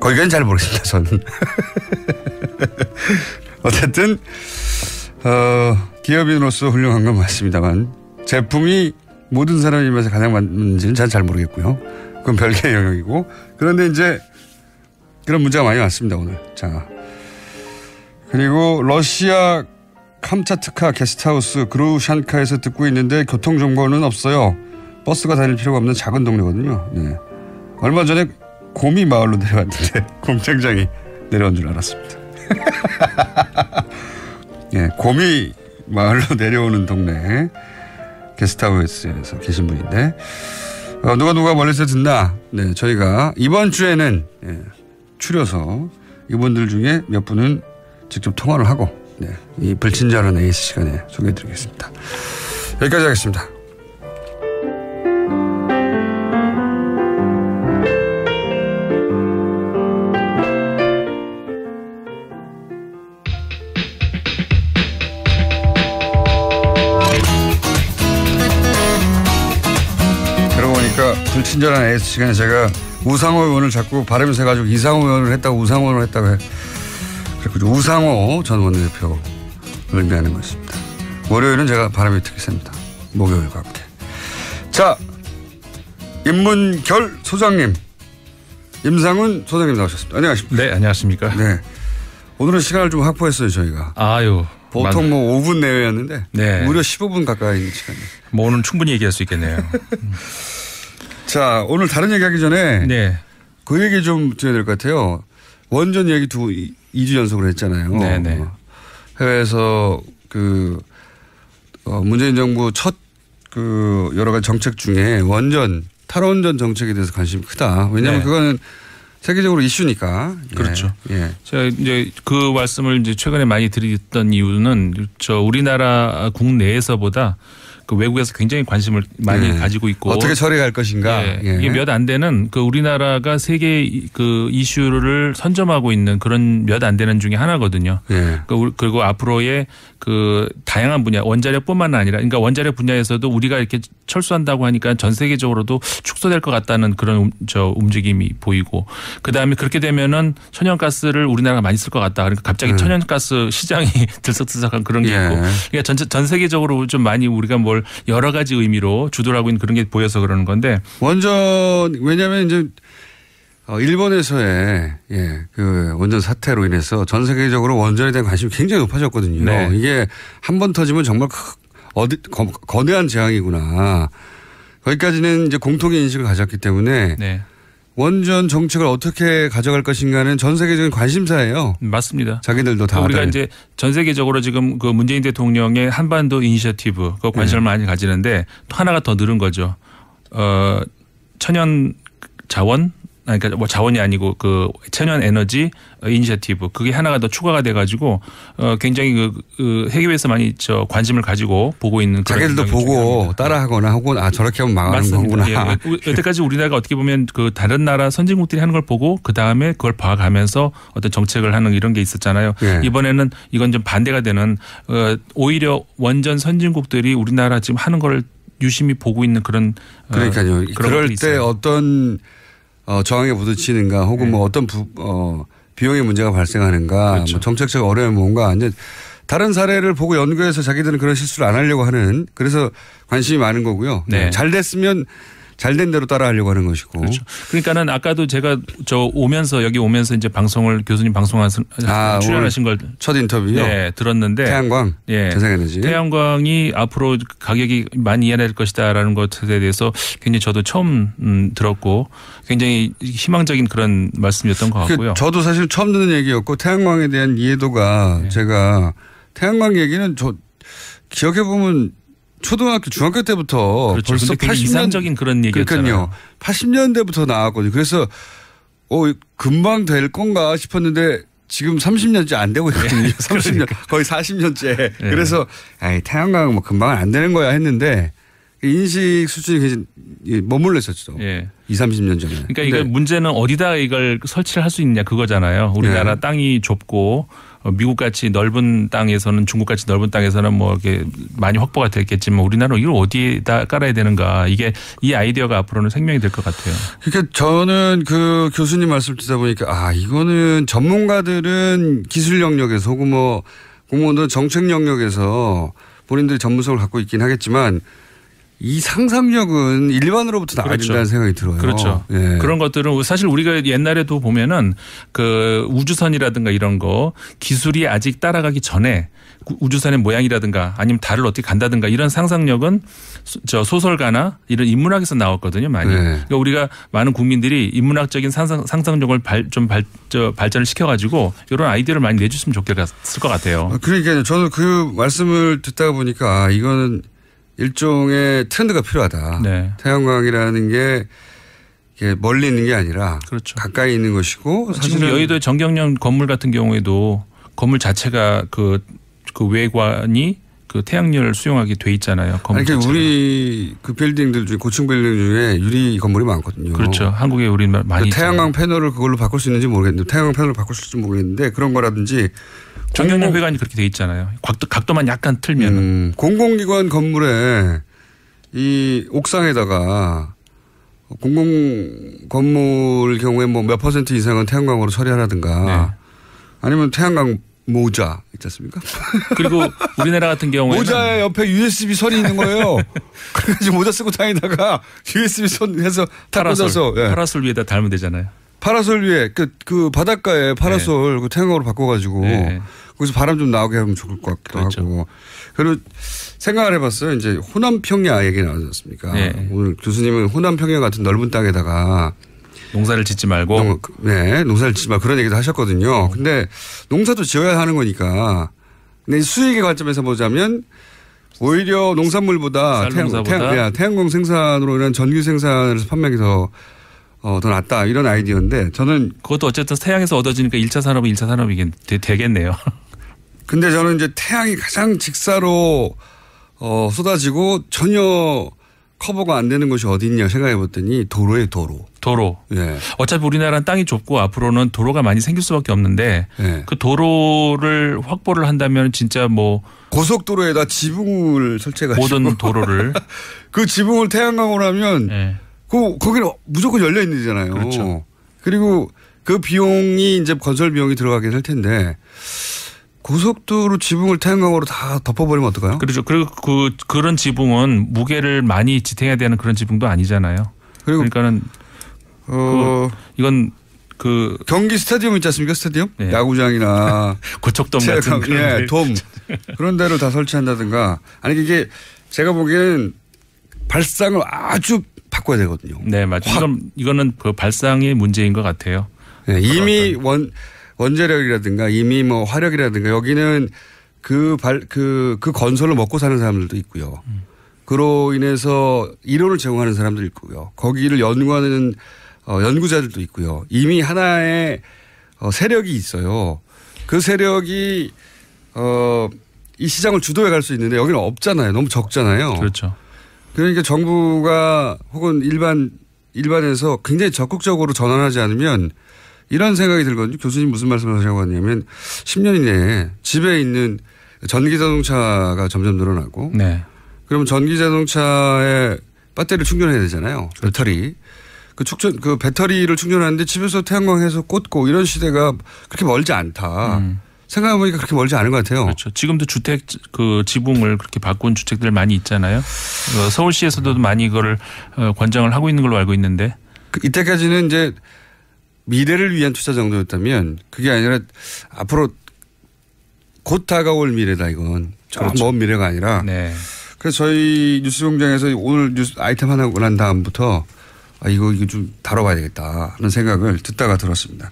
거기까지는 잘 모르겠습니다. 저는. 어쨌든 기업인으로서 훌륭한 건 맞습니다만 제품이 모든 사람 입맛에 가장 맞는지는 잘 모르겠고요. 그건 별개의 영역이고. 그런데 이제 그런 문제가 많이 왔습니다. 오늘. 자, 그리고 러시아 캄차트카 게스트하우스 그루샨카에서 듣고 있는데 교통정보는 없어요. 버스가 다닐 필요가 없는 작은 동네거든요. 네. 얼마 전에 고미 마을로 내려왔는데 공장장이 내려온 줄 알았습니다. 네, 고미 마을로 내려오는 동네 게스트하우스에서 계신 분인데 누가 멀리서 듣나? 네, 저희가 이번 주에는 추려서 이분들 중에 몇 분은 직접 통화를 하고 네, 이 불친절한 AS 시간에 소개해드리겠습니다. 여기까지 하겠습니다. 그러고 보니까 불친절한 AS 시간에 제가 우상호 의원을 자꾸 발음을 세가지고 이상호 의원을 했다고 우상호 의원을 했다고 해. 그리고 우상호 전 원내대표를 의미하는 것입니다. 월요일은 제가 바람이 특히 셉니다. 목요일과 함께. 자, 인문결 소장님, 임상훈 소장님 나오셨습니다. 안녕하십니까? 네, 안녕하십니까? 네. 오늘은 시간을 좀 확보했어요, 저희가. 아유. 보통 5분 내외였는데 네. 무려 15분 가까이 있는 시간이에요. 뭐 오늘 충분히 얘기할 수 있겠네요. 자, 오늘 다른 얘기하기 전에 네. 그 얘기 좀 드려야 될 것 같아요. 원전 얘기 2주 연속으로 했잖아요. 네네. 해외에서 문재인 정부 첫 여러 가지 정책 중에 탈원전 정책에 대해서 관심이 크다. 왜냐하면 네. 그거는 세계적으로 이슈니까. 그렇죠. 예. 제가 이제 그 말씀을 이제 최근에 많이 드렸던 이유는 우리나라 국내에서보다 그 외국에서 굉장히 관심을 많이 가지고 있고 어떻게 처리할 것인가. 이게 몇 안 되는 그 우리나라가 세계 그 이슈를 선점하고 있는 그런 몇 안 되는 중에 하나거든요. 그리고 앞으로의 그 다양한 분야 원자력뿐만 아니라 그러니까 원자력 분야에서도 우리가 이렇게 철수한다고 하니까 전 세계적으로도 축소될 것 같다는 그런 움직임이 보이고 그다음에 그렇게 되면은 천연가스를 우리나라가 많이 쓸 것 같다. 그러니까 갑자기 천연가스 시장이 들썩들썩한 그런 게 있고 그러니까 전 세계적으로 좀 많이 우리가 뭘 여러 가지 의미로 주도를 하고 있는 그런 게 보여서 그러는 건데 왜냐하면 이제 일본에서의 그 원전 사태로 인해서 전 세계적으로 원전에 대한 관심이 굉장히 높아졌거든요. 네. 이게 한 번 터지면 정말 거대한 재앙이구나. 거기까지는 이제 공통의 인식을 가졌기 때문에 원전 정책을 어떻게 가져갈 것인가는 전 세계적인 관심사예요. 맞습니다. 자기들도 다. 우리가 이제 전 세계적으로 지금 그 문재인 대통령의 한반도 이니셔티브 그 관심을 많이 가지는데 또 하나가 더 늘은 거죠. 천연 자원 그러니까 뭐 자원이 아니고 그 천연 에너지 이니셔티브 그게 하나가 더 추가가 돼가지고 굉장히 그 해외에서 많이 관심을 가지고 보고 있는 그런 자기들도 보고 따라하거나 혹은 저렇게 하면 망하는 거구나. 여태까지 우리나라가 어떻게 보면 그 다른 나라 선진국들이 하는 걸 보고 그 다음에 그걸 봐가면서 어떤 정책을 하는 이런 게 있었잖아요. 이번에는 이건 좀 반대가 되는 오히려 원전 선진국들이 우리나라 지금 하는 걸 유심히 보고 있는 그런 그러니까요. 그럴 때 있어요. 어떤 저항에 부딪히는가 혹은 뭐 어떤 비용의 문제가 발생하는가 그렇죠. 뭐 정책적 어려움이 뭔가 이제 다른 사례를 보고 연구해서 자기들은 그런 실수를 안 하려고 하는 그래서 관심이 많은 거고요. 잘 됐으면 잘된 대로 따라하려고 하는 것이고. 그렇죠. 그러니까는 아까도 제가 여기 오면서 이제 방송을 교수님 출연하신 걸 첫 인터뷰요. 네, 들었는데 태양광, 재생에너지. 태양광이 앞으로 가격이 많이 이해될 것이다라는 것에 대해서 굉장히 저도 처음 들었고 굉장히 희망적인 그런 말씀이었던 것 같고요. 저도 사실 처음 듣는 얘기였고 태양광에 대한 이해도가 제가 태양광 얘기는 기억해 보면. 초등학교, 중학교 때부터 그렇죠. 벌써 80년 이상적인 그런 얘기였잖아요. 80년대부터 나왔거든요. 그래서 금방 될 건가 싶었는데 지금 30년째 안 되고 있거든요. 30년 거의 40년째. 그래서 태양광은 뭐 금방은 안 되는 거야 했는데 인식 수준이 굉장히 머물러 있었죠. 20-30년 전에. 그러니까 이거 문제는 어디다 이걸 설치를 할 수 있냐 그거잖아요. 우리나라 땅이 좁고 미국같이 넓은 땅에서는 중국같이 넓은 땅에서는 뭐 이렇게 많이 확보가 됐겠지만 우리나라는 이걸 어디에다 깔아야 되는가 이 아이디어가 앞으로는 생명이 될 것 같아요. 그러니까 저는 그 교수님 말씀 듣다 보니까 이거는 전문가들은 기술 영역에서 혹은 뭐 공무원들은 정책 영역에서 본인들이 전문성을 갖고 있긴 하겠지만 이 상상력은 일반으로부터 나와야 된다는 생각이 들어요. 그렇죠. 그런 것들은 사실 우리가 옛날에도 보면은 그 우주선이라든가 이런 거 기술이 아직 따라가기 전에 우주선의 모양이라든가 아니면 달을 어떻게 간다든가 이런 상상력은 소설가나 이런 인문학에서 나왔거든요. 많이. 그러니까 우리가 많은 국민들이 인문학적인 상상력을 발전을 시켜가지고 이런 아이디어를 많이 내주시면 좋겠을 것 같아요. 그러니까요. 저는 그 말씀을 듣다가 보니까 이거는 일종의 트렌드가 필요하다. 태양광이라는 게 멀리 있는 게 아니라 가까이 있는 것이고 지금 여의도의 정경련 건물 같은 경우에도 건물 자체가 그 외관이 그 태양열을 수용하게 돼 있잖아요. 그러니까 우리 그 빌딩들 중에 고층 빌딩 중에 유리 건물이 많거든요. 그렇죠. 한국에 우리 많이 태양광 패널을 그걸로 바꿀 수 있는지 모르겠는데 태양광 패널을 바꿀 수 있을지 모르겠는데 그런 거라든지 정경련 회관이 그렇게 돼 있잖아요. 각도만 약간 틀면. 공공기관 건물에 이 옥상에다가 공공 건물 경우에 뭐 몇 % 이상은 태양광으로 처리하라든가 아니면 태양광 모자 있지 않습니까? 그리고 우리나라 같은 경우에는 모자에 옆에 USB 선이 있는 거예요. 그래가지고 모자 쓰고 다니다가 USB 선 해서 다 꽂아서 파라솔 위에다 달면 되잖아요. 파라솔 위에 그 바닷가에 파라솔 그 태양광으로 바꿔가지고 거기서 바람 좀 나오게 하면 좋을 것 같기도 하고. 그리고 생각을 해봤어요. 이제 호남 평야 얘기 나오지 않습니까? 오늘 교수님은 호남 평야 같은 넓은 땅에다가 농사를 짓지 말고. 농사를 짓지 말고 그런 얘기도 하셨거든요. 근데 농사도 지어야 하는 거니까. 근데 수익의 관점에서 보자면 오히려 농산물보다 태양광 생산으로 인한 전기 생산에서 판매가 더 더 낫다 이런 아이디어인데 저는 그것도 어쨌든 태양에서 얻어지니까 1차 산업은 1차 산업이 되겠네요. 근데 저는 이제 태양이 가장 직사로 쏟아지고 전혀 커버가 안 되는 곳이 어디 있냐 생각해 봤더니 도로에 도로. 예. 어차피 우리나라는 땅이 좁고 앞으로는 도로가 많이 생길 수밖에 없는데 예. 그 도로를 확보를 한다면 진짜 뭐 고속도로에다 지붕을 설치해가지고 모든 도로를 그 지붕을 태양광으로 하면 예. 거기는 무조건 열려 있는 데잖아요. 그렇죠. 그리고 그 비용이 이제 건설 비용이 들어가긴 할 텐데 고속도로 지붕을 태양광으로 다 덮어버리면 어떨까요? 그렇죠. 그리고 그런 지붕은 무게를 많이 지탱해야 되는 그런 지붕도 아니잖아요. 그러니까는 이건 경기 스타디움 있지 않습니까? 스타디움? 네. 야구장이나 고척돔 같은 예, 돔 그런 데를 다 설치한다든가 아니 이게 제가 보기에는 발상을 아주 바꿔야 되거든요. 네, 맞아요. 이거는 그 발상의 문제인 것 같아요. 네, 이미 원자력이라든가 이미 뭐 화력이라든가 여기는 그 건설로 먹고 사는 사람들도 있고요. 그로 인해서 이론을 제공하는 사람도 있고요. 거기를 연구하는 연구자들도 있고요. 이미 하나의 세력이 있어요. 그 세력이 이 시장을 주도해 갈 수 있는데 여기는 없잖아요. 너무 적잖아요. 그렇죠. 그러니까 정부가 혹은 일반에서 굉장히 적극적으로 전환하지 않으면 이런 생각이 들거든요. 교수님 무슨 말씀을 하시려고 하냐면 10년 이내에 집에 있는 전기자동차가 점점 늘어나고 네. 그러면 전기자동차에 배터리를 충전해야 되잖아요. 배터리. 그 배터리를 충전하는데 집에서 태양광해서 꽂고 이런 시대가 그렇게 멀지 않다. 생각해보니까 그렇게 멀지 않은 것 같아요. 그렇죠. 지금도 주택 지붕을 그렇게 바꾼 주택들 많이 있잖아요. 서울시에서도 많이 이거를 권장을 하고 있는 걸로 알고 있는데. 이때까지는 이제 미래를 위한 투자 정도였다면 그게 아니라 앞으로 곧 다가올 미래다 이건. 그렇죠. 먼 미래가 아니라. 네. 그래서 저희 뉴스공장에서 오늘 뉴스 아이템 하나 난 다음부터 이거 좀 다뤄봐야 되겠다 하는 생각을 듣다가 들었습니다.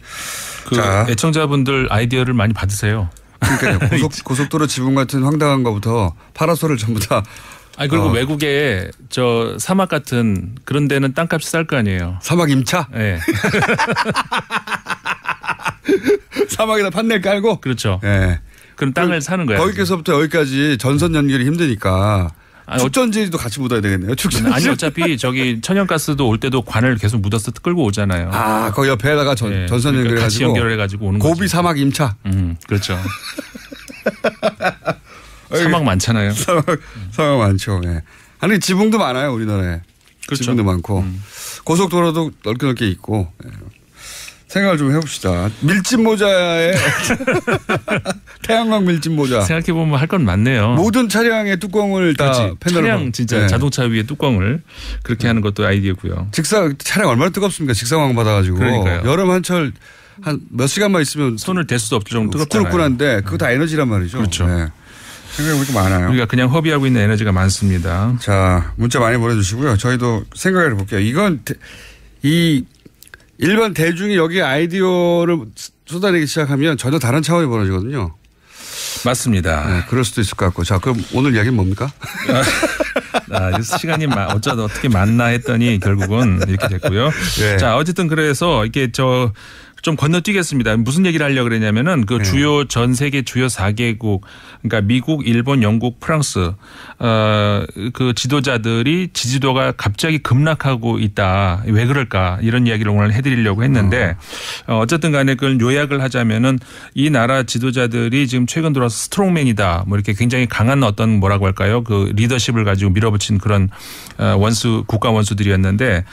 자. 애청자분들 아이디어를 많이 받으세요. 그러니까요. 고속도로 지붕 같은 황당한 것부터 파라솔을 전부 다. 그리고 외국에 사막 같은 그런 데는 땅값이 쌀 거 아니에요. 사막 임차? 네. 사막에다 판넬 깔고? 그렇죠. 네. 그럼 땅을 사는 거야. 거기서부터 여기까지 전선 연결이 힘드니까. 축전지도 같이 묻어야 되겠네요. 축전지. 아니 어차피 천연가스도 올 때도 관을 계속 묻어서 끌고 오잖아요. 거기 옆에다가 전선 그러니까 같이 연결해가지고 오는 거죠. 고비 사막 임차. 그렇죠. 사막 많잖아요. 사막 많죠. 네. 아니 지붕도 많아요 우리나라에. 그렇죠. 지붕도 많고 고속도로도 넓게 있고. 네. 생각을 좀 해봅시다. 밀짚 모자에 태양광 밀짚 모자. 생각해보면 할 건 많네요. 모든 차량의 뚜껑을 다 패널로. 차량 진짜 자동차 위에 뚜껑을 그렇게 하는 것도 아이디어고요. 차량 얼마나 뜨겁습니까? 직사광 받아가지고. 그러니까요. 여름 한철 한 몇 시간만 있으면 손을 댈 수도 없을 정도로 뜨겁잖아요. 후끈후끈한데 그거 다 에너지란 말이죠. 그렇죠. 네. 생각해보니까 많아요. 우리가 그냥 허비하고 있는 에너지가 많습니다. 자, 문자 많이 보내주시고요. 저희도 생각을 해볼게요. 이건 일반 대중이 여기 아이디어를 쏟아내기 시작하면 전혀 다른 차원이 벌어지거든요. 맞습니다. 네, 그럴 수도 있을 것 같고. 자, 그럼 오늘 이야기는 뭡니까? 시간이 어떻게 맞나 했더니 결국은 이렇게 됐고요. 네. 자, 어쨌든 그래서 이게 좀 건너뛰겠습니다. 무슨 얘기를 하려고 그러냐면은 전 세계 주요 4개국, 그러니까 미국, 일본, 영국, 프랑스, 그 지도자들이 지지도가 갑자기 급락하고 있다. 왜 그럴까? 이런 이야기를 오늘 해드리려고 했는데, 어쨌든 간에 그걸 요약을 하자면은 이 나라 지도자들이 지금 최근 들어서 스트롱맨이다. 뭐 이렇게 굉장히 강한 어떤 뭐라고 할까요? 그 리더십을 가지고 밀어붙인 그런 국가 원수들이었는데,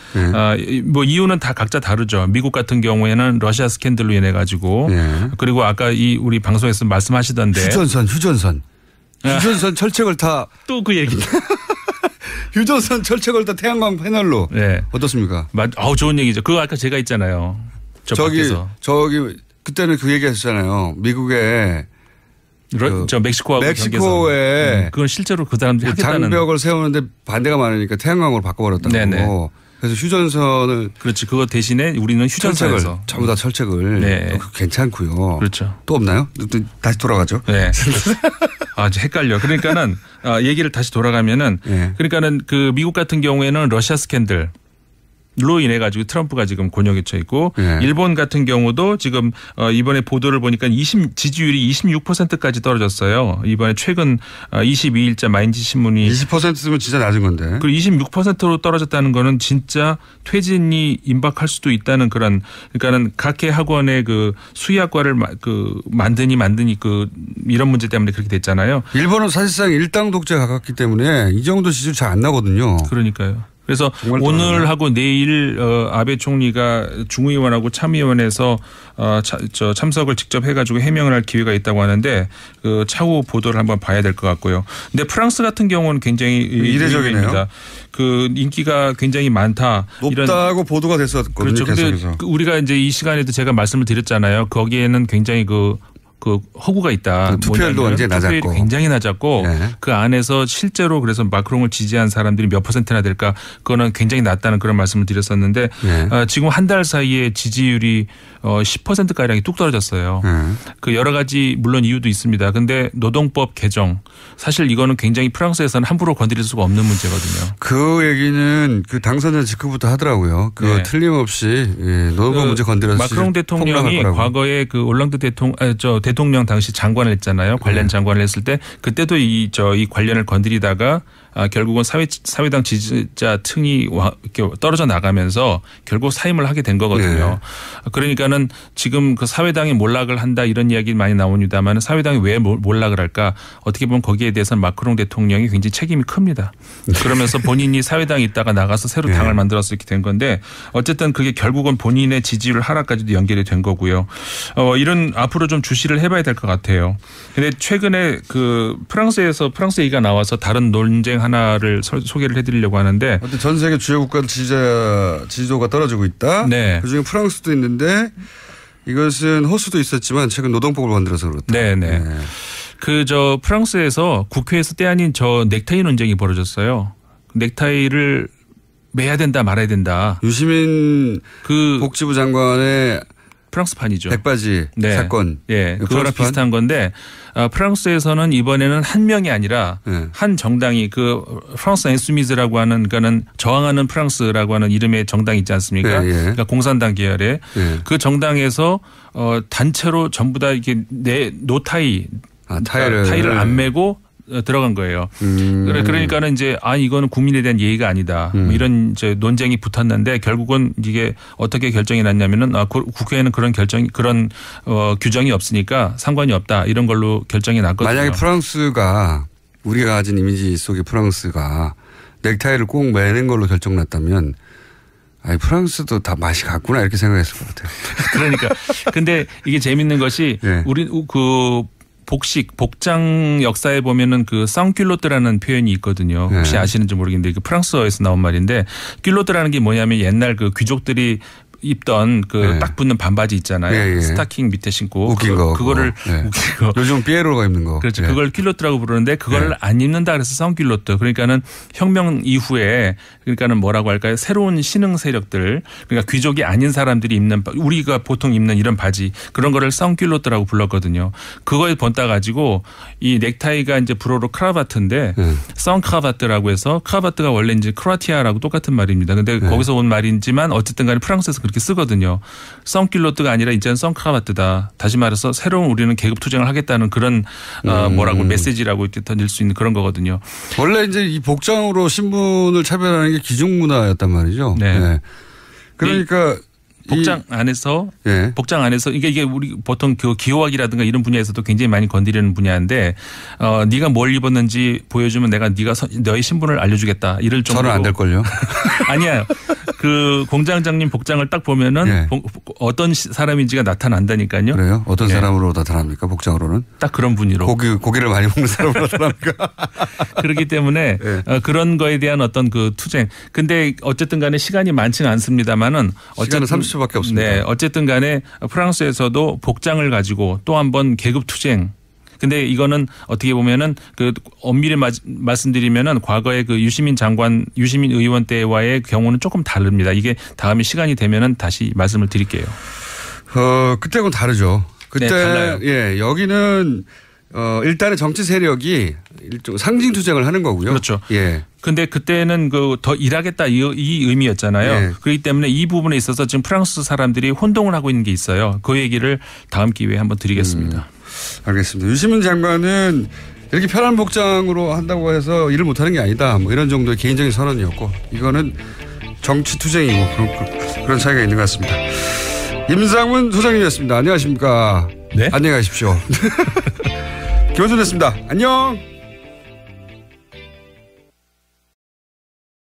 뭐 이유는 다 각자 다르죠. 미국 같은 경우에는 러시아 스캔들로 인해 가지고 그리고 아까 우리 방송에서 말씀하시던데 휴전선 철책을 다 또 그 얘기 휴전선 철책을 다 태양광 패널로 어떻습니까? 좋은 얘기죠. 그거 아까 제가 있잖아요. 저기 그때는 그 얘기 하셨잖아요. 미국에 멕시코에 그건 실제로 그 사람들이 하겠다는 장벽을 세우는데 반대가 많으니까 태양광으로 바꿔버렸다고. 네네. 그래서 휴전선을 그렇지. 그거 대신에 우리는 휴전선에서 전부 다 철책을. 네. 괜찮고요. 그렇죠. 또 없나요? 또 다시 돌아가죠. 네. 헷갈려. 로 인해 가지고 트럼프가 지금 곤욕에 처해 있고 일본 같은 경우도 지금 이번에 보도를 보니까 지지율이 26%까지 떨어졌어요. 이번에 최근 22일자 마인지 신문이 20%면 진짜 낮은 건데. 그리고 26%로 떨어졌다는 거는 진짜 퇴진이 임박할 수도 있다는 그러니까는 각계 학원의 그 수의학과를 만드니 이런 문제 때문에 그렇게 됐잖아요. 일본은 사실상 일당 독재에 가깝기 때문에 이 정도 지지율 잘 안 나거든요. 그러니까요. 그래서 오늘 하고 내일 아베 총리가 중의원하고 참의원에서 참석을 직접 해가지고 해명을 할 기회가 있다고 하는데 그 차후 보도를 한번 봐야 될 것 같고요. 근데 프랑스 같은 경우는 굉장히 이례적이네요. 그 인기가 굉장히 많다. 높다고 보도가 됐었거든요. 그렇죠. 근데 우리가 이제 이 시간에도 제가 말씀을 드렸잖아요. 거기에는 굉장히 그 허구가 있다. 투표율도 굉장히 낮았고. 굉장히 낮았고 그 안에서 실제로 그래서 마크롱을 지지한 사람들이 몇 퍼센트나 될까 그거는 굉장히 낮다는 그런 말씀을 드렸었는데 지금 한 달 사이에 지지율이 10%가량이 뚝 떨어졌어요. 그 여러 가지 물론 이유도 있습니다. 근데 노동법 개정 사실 이거는 굉장히 프랑스에서는 함부로 건드릴 수가 없는 문제거든요. 그 얘기는 그 당선자 직후부터 하더라고요. 그 틀림없이 노동법 문제 건드려서 마크롱 대통령이 과거에 그 올랑드 대통령 당시 장관을 했잖아요. 관련 장관을 했을 때 그때도 이 관련을 건드리다가 결국은 사회당 지지자 층이 이렇게 떨어져 나가면서 결국 사임을 하게 된 거거든요. 그러니까는 지금 그 사회당이 몰락을 한다 이런 이야기 많이 나옵니다만 사회당이 왜 몰락을 할까? 어떻게 보면 거기에 대해서는 마크롱 대통령이 굉장히 책임이 큽니다. 그러면서 본인이 사회당에 있다가 나가서 새로 당을 만들어서 이렇게 된 건데 어쨌든 그게 결국은 본인의 지지율 하락까지도 연결이 된 거고요. 이런 앞으로 좀 주시를 해봐야 될 것 같아요. 근데 최근에 그 프랑스 얘기가 나와서 다른 논쟁 하나를 소개를 해드리려고 하는데. 전 세계 주요 국가들 지지도가 떨어지고 있다. 네. 그중에 프랑스도 있는데 이것은 호수도 있었지만 최근 노동법을 만들어서 그렇다. 네네. 프랑스에서 국회에서 때 아닌 넥타이 논쟁이 벌어졌어요. 넥타이를 매야 된다 말아야 된다. 유시민 복지부 장관의 프랑스판이죠. 백바지 사건. 그거랑 비슷한 건데 프랑스에서는 이번에는 한 명이 아니라 한 정당이 그 프랑스 인수미즈라고 하는 그러니까는 저항하는 프랑스라고 하는 이름의 정당이 있지 않습니까? 그러니까 공산당 계열의 그 정당에서 단체로 전부 다 이게 노타이 타이를 안 매고 들어간 거예요. 그러니까는 이제 이거는 국민에 대한 예의가 아니다. 뭐 이런 이제 논쟁이 붙었는데 결국은 이게 어떻게 결정이 났냐면은 국회에는 그런 규정이 없으니까 상관이 없다 이런 걸로 결정이 났거든요. 만약에 프랑스가 우리가 가진 이미지 속의 프랑스가 넥타이를 꼭 매는 걸로 결정났다면 프랑스도 다 맛이 같구나 이렇게 생각했을 것 같아요. 그러니까 근데 이게 재밌는 것이 우리 복장 역사에 보면은 그 쌍큘로트라는 표현이 있거든요. 혹시 아시는지 모르겠는데 그 프랑스어에서 나온 말인데 큘로트라는 게 뭐냐면 옛날 그 귀족들이 입던 그 딱 붙는 반바지 있잖아요. 스타킹 밑에 신고 웃긴 거. 그거를 웃긴 거. 요즘 피에로가 입는 거. 그렇죠. 그걸 큘로트라고 부르는데 그걸 안 입는다 그래서 쌍큘로트. 그러니까는 혁명 이후에 그러니까는 뭐라고 할까요? 새로운 신흥 세력들 그러니까 귀족이 아닌 사람들이 입는 우리가 보통 입는 이런 바지 그런 거를 쌍큘로트라고 불렀거든요. 그거에 본따 가지고 이 넥타이가 이제 불어로 크라바트인데 쌍크라바트라고 해서 크라바트가 원래 이제 크로아티아라고 똑같은 말입니다. 근데 거기서 온 말이지만 어쨌든 간에 프랑스에서 그렇게 쓰거든요. 썬킬로트가 아니라 이제는 썬크라바트다. 다시 말해서 새로운 우리는 계급 투쟁을 하겠다는 그런 메시지라고 이렇게 던질 수 있는 그런 거거든요. 원래 이제 이 복장으로 신분을 차별하는 게 기중 문화였단 말이죠. 그러니까 복장 안에서 이게 우리 보통 그 기호학이라든가 이런 분야에서도 굉장히 많이 건드리는 분야인데 네가 뭘 입었는지 보여주면 내가 너의 신분을 알려주겠다. 이럴 정도로. 저는 안 될 걸요. 아니야. 그 공장장님 복장을 딱 보면은 어떤 사람인지가 나타난다니까요. 그래요? 어떤 사람으로 나타납니까? 복장으로는? 딱 그런 분위로. 고기를 많이 먹는 사람으로 나타납니까? 그렇기 때문에 그런 거에 대한 어떤 그 투쟁. 근데 어쨌든 간에 시간이 많지는 않습니다만은 시간은 30초밖에 없습니다. 어쨌든 간에 프랑스에서도 복장을 가지고 또 한 번 계급 투쟁. 근데 이거는 어떻게 보면은 그 엄밀히 말씀드리면은 과거에 그 유시민 의원 때와의 경우는 조금 다릅니다. 이게 다음에 시간이 되면은 다시 말씀을 드릴게요. 그때하고는 다르죠. 그때 달라요. 여기는 일단은 정치 세력이 일종 상징 투쟁을 하는 거고요. 그렇죠. 근데 그때는 그 더 일하겠다 이 의미였잖아요. 네. 그렇기 때문에 이 부분에 있어서 지금 프랑스 사람들이 혼동을 하고 있는 게 있어요. 그 얘기를 다음 기회에 한번 드리겠습니다. 알겠습니다. 유시민 장관은 이렇게 편한 복장으로 한다고 해서 일을 못하는 게 아니다. 뭐 이런 정도의 개인적인 선언이었고 이거는 정치 투쟁이고 그런 차이가 있는 것 같습니다. 임상훈 소장님이었습니다. 안녕하십니까. 네. 안녕히 가십시오. 김원준이었습니다. 안녕.